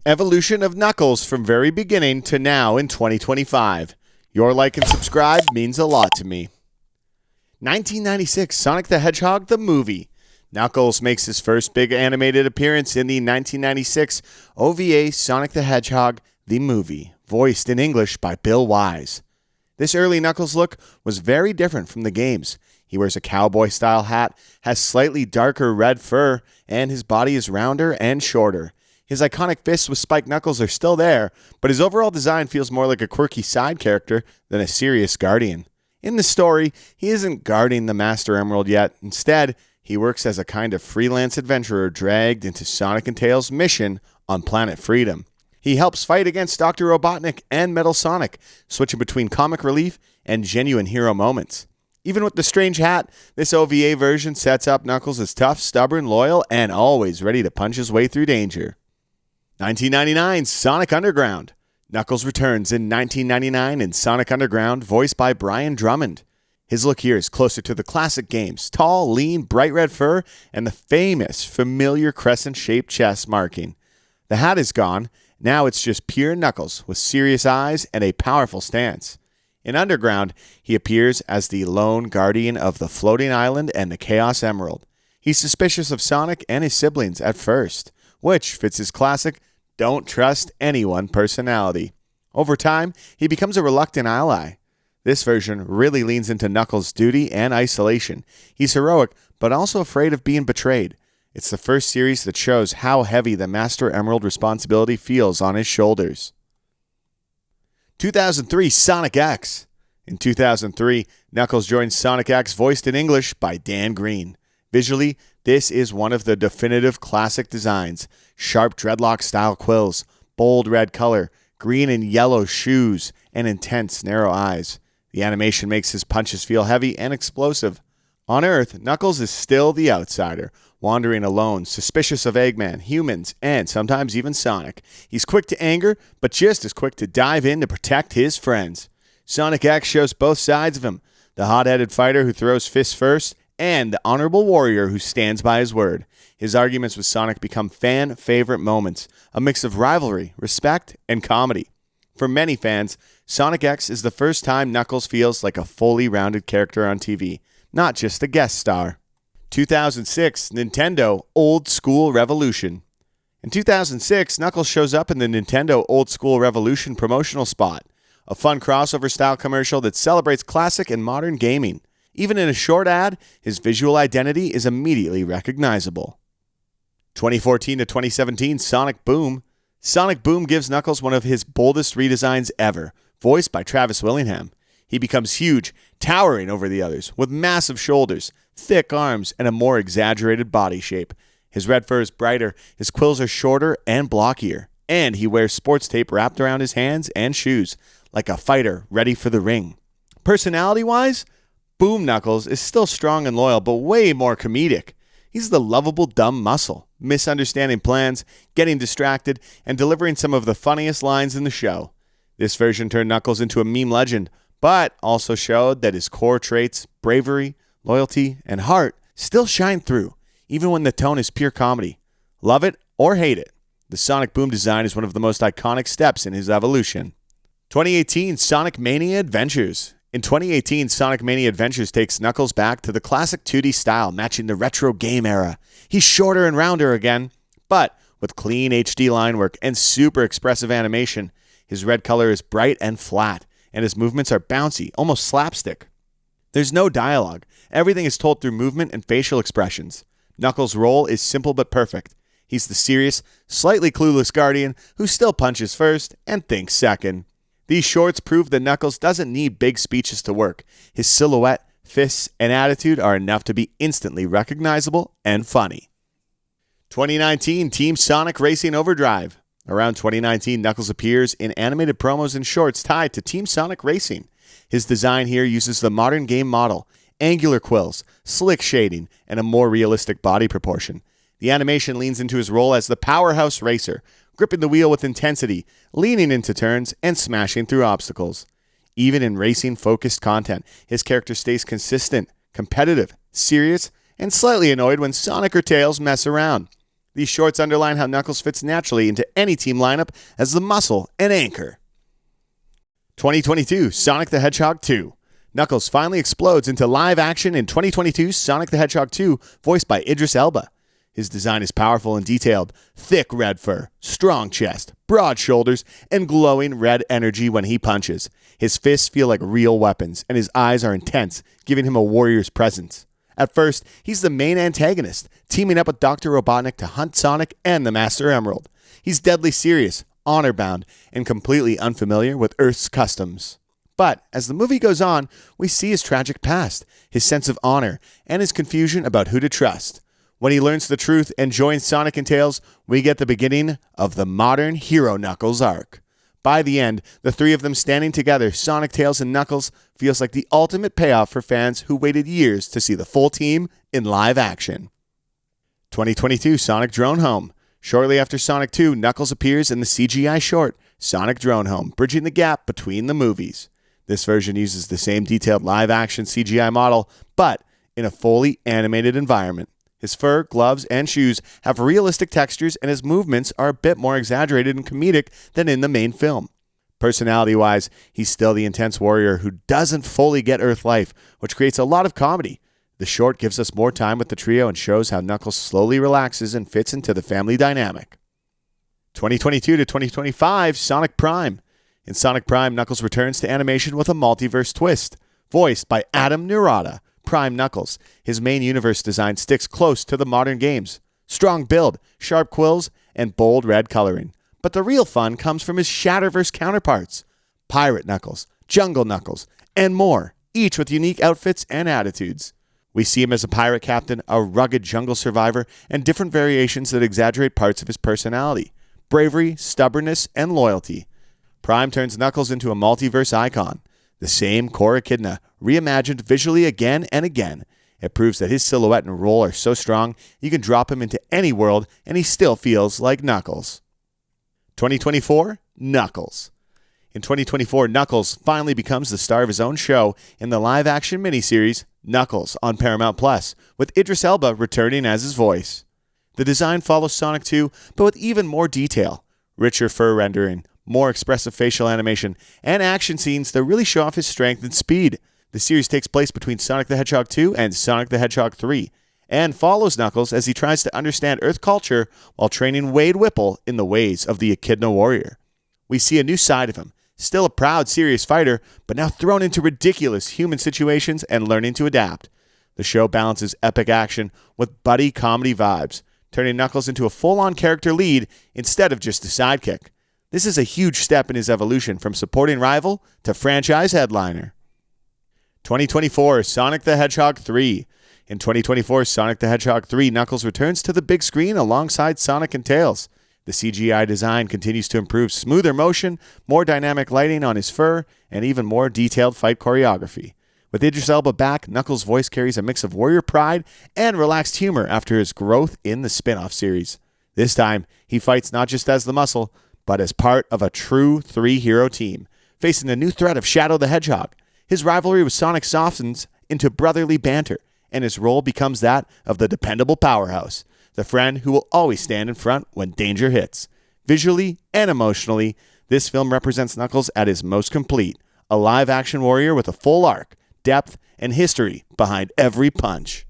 Evolution of Knuckles from very beginning to now in 2025. Your like and subscribe means a lot to me. 1996, Sonic the Hedgehog, the movie. Knuckles makes his first big animated appearance in the 1996 OVA Sonic the Hedgehog, the movie, voiced in English by Bill Wise. This early Knuckles look was very different from the games. He wears a cowboy-style hat, has slightly darker red fur, and his body is rounder and shorter. His iconic fists with spiked knuckles are still there, but his overall design feels more like a quirky side character than a serious guardian. In the story, he isn't guarding the Master Emerald yet. Instead, he works as a kind of freelance adventurer dragged into Sonic and Tails' mission on Planet Freedom. He helps fight against Dr. Robotnik and Metal Sonic, switching between comic relief and genuine hero moments. Even with the strange hat, this OVA version sets up Knuckles as tough, stubborn, loyal, and always ready to punch his way through danger. 1999, Sonic Underground. Knuckles returns in 1999 in Sonic Underground, voiced by Brian Drummond. His look here is closer to the classic games, tall, lean, bright red fur, and the famous, familiar crescent-shaped chest marking. The hat is gone, now it's just pure Knuckles with serious eyes and a powerful stance. In Underground, he appears as the lone guardian of the floating island and the Chaos Emerald. He's suspicious of Sonic and his siblings at first, which fits his classic don't trust anyone personality. Over time, he becomes a reluctant ally. This version really leans into Knuckles' duty and isolation. He's heroic, but also afraid of being betrayed. It's the first series that shows how heavy the Master Emerald responsibility feels on his shoulders. 2003, Sonic X. In 2003, Knuckles joins Sonic X, voiced in English by Dan Green. Visually, this is one of the definitive classic designs. Sharp dreadlock-style quills, bold red color, green and yellow shoes, and intense narrow eyes. The animation makes his punches feel heavy and explosive. On Earth, Knuckles is still the outsider, wandering alone, suspicious of Eggman, humans, and sometimes even Sonic. He's quick to anger, but just as quick to dive in to protect his friends. Sonic X shows both sides of him, the hot-headed fighter who throws fists first, and the honorable warrior who stands by his word. His arguments with Sonic become fan-favorite moments, a mix of rivalry, respect, and comedy. For many fans, Sonic X is the first time Knuckles feels like a fully rounded character on TV, not just a guest star. 2006, Nintendo Old School Revolution. In 2006, Knuckles shows up in the Nintendo Old School Revolution promotional spot, a fun crossover-style commercial that celebrates classic and modern gaming. Even in a short ad, his visual identity is immediately recognizable. 2014 to 2017, Sonic Boom. Sonic Boom gives Knuckles one of his boldest redesigns ever, voiced by Travis Willingham. He becomes huge, towering over the others, with massive shoulders, thick arms, and a more exaggerated body shape. His red fur is brighter, his quills are shorter and blockier, and he wears sports tape wrapped around his hands and shoes, like a fighter ready for the ring. Personality-wise, Boom Knuckles is still strong and loyal, but way more comedic. He's the lovable dumb muscle, misunderstanding plans, getting distracted, and delivering some of the funniest lines in the show. This version turned Knuckles into a meme legend, but also showed that his core traits, bravery, loyalty, and heart still shine through, even when the tone is pure comedy. Love it or hate it, the Sonic Boom design is one of the most iconic steps in his evolution. 2018, Sonic Mania Adventures. In 2018, Sonic Mania Adventures takes Knuckles back to the classic 2D style, matching the retro game era. He's shorter and rounder again, but with clean HD line work and super expressive animation. His red color is bright and flat, and his movements are bouncy, almost slapstick. There's no dialogue. Everything is told through movement and facial expressions. Knuckles' role is simple but perfect. He's the serious, slightly clueless guardian who still punches first and thinks second. These shorts prove that Knuckles doesn't need big speeches to work. His silhouette, fists, and attitude are enough to be instantly recognizable and funny. 2019, Team Sonic Racing Overdrive. Around 2019, Knuckles appears in animated promos and shorts tied to Team Sonic Racing. His design here uses the modern game model, angular quills, slick shading, and a more realistic body proportion. The animation leans into his role as the powerhouse racer, gripping the wheel with intensity, leaning into turns, and smashing through obstacles. Even in racing-focused content, his character stays consistent, competitive, serious, and slightly annoyed when Sonic or Tails mess around. These shorts underline how Knuckles fits naturally into any team lineup as the muscle and anchor. 2022 Sonic the Hedgehog 2. Knuckles finally explodes into live action in 2022's Sonic the Hedgehog 2, voiced by Idris Elba. His design is powerful and detailed. Thick red fur, strong chest, broad shoulders, and glowing red energy when he punches. His fists feel like real weapons, and his eyes are intense, giving him a warrior's presence. At first, he's the main antagonist, teaming up with Dr. Robotnik to hunt Sonic and the Master Emerald. He's deadly serious, honor-bound, and completely unfamiliar with Earth's customs. But as the movie goes on, we see his tragic past, his sense of honor, and his confusion about who to trust. When he learns the truth and joins Sonic and Tails, we get the beginning of the modern Hero Knuckles arc. By the end, the three of them standing together, Sonic, Tails, and Knuckles, feels like the ultimate payoff for fans who waited years to see the full team in live action. 2022 Sonic Drone Home. Shortly after Sonic 2, Knuckles appears in the CGI short, Sonic Drone Home, bridging the gap between the movies. This version uses the same detailed live-action CGI model, but in a fully animated environment. His fur, gloves, and shoes have realistic textures, and his movements are a bit more exaggerated and comedic than in the main film. Personality-wise, he's still the intense warrior who doesn't fully get Earth life, which creates a lot of comedy. The short gives us more time with the trio and shows how Knuckles slowly relaxes and fits into the family dynamic. 2022 to 2025 Sonic Prime. In Sonic Prime, Knuckles returns to animation with a multiverse twist. Voiced by Adam Murata, Prime Knuckles. His main universe design sticks close to the modern games. Strong build, sharp quills, and bold red coloring. But the real fun comes from his Shatterverse counterparts. Pirate Knuckles, Jungle Knuckles, and more, each with unique outfits and attitudes. We see him as a pirate captain, a rugged jungle survivor, and different variations that exaggerate parts of his personality. Bravery, stubbornness, and loyalty. Prime turns Knuckles into a multiverse icon. The same core Echidna, reimagined visually again and again. It proves that his silhouette and role are so strong, you can drop him into any world and he still feels like Knuckles. 2024, Knuckles. In 2024, Knuckles finally becomes the star of his own show in the live-action miniseries Knuckles on Paramount+, with Idris Elba returning as his voice. The design follows Sonic 2, but with even more detail. Richer fur rendering, more expressive facial animation, and action scenes that really show off his strength and speed. The series takes place between Sonic the Hedgehog 2 and Sonic the Hedgehog 3, and follows Knuckles as he tries to understand Earth culture while training Wade Whipple in the ways of the Echidna warrior. We see a new side of him, still a proud, serious fighter, but now thrown into ridiculous human situations and learning to adapt. The show balances epic action with buddy comedy vibes, turning Knuckles into a full-on character lead instead of just a sidekick. This is a huge step in his evolution from supporting rival to franchise headliner. 2024 Sonic the Hedgehog 3. In 2024 Sonic the Hedgehog 3, Knuckles returns to the big screen alongside Sonic and Tails. The CGI design continues to improve smoother motion, more dynamic lighting on his fur, and even more detailed fight choreography. With Idris Elba back, Knuckles' voice carries a mix of warrior pride and relaxed humor after his growth in the spin-off series. This time, he fights not just as the muscle, but as part of a true three-hero team, facing the new threat of Shadow the Hedgehog. His rivalry with Sonic softens into brotherly banter, and his role becomes that of the dependable powerhouse, the friend who will always stand in front when danger hits. Visually and emotionally, this film represents Knuckles at his most complete, a live-action warrior with a full arc, depth, and history behind every punch.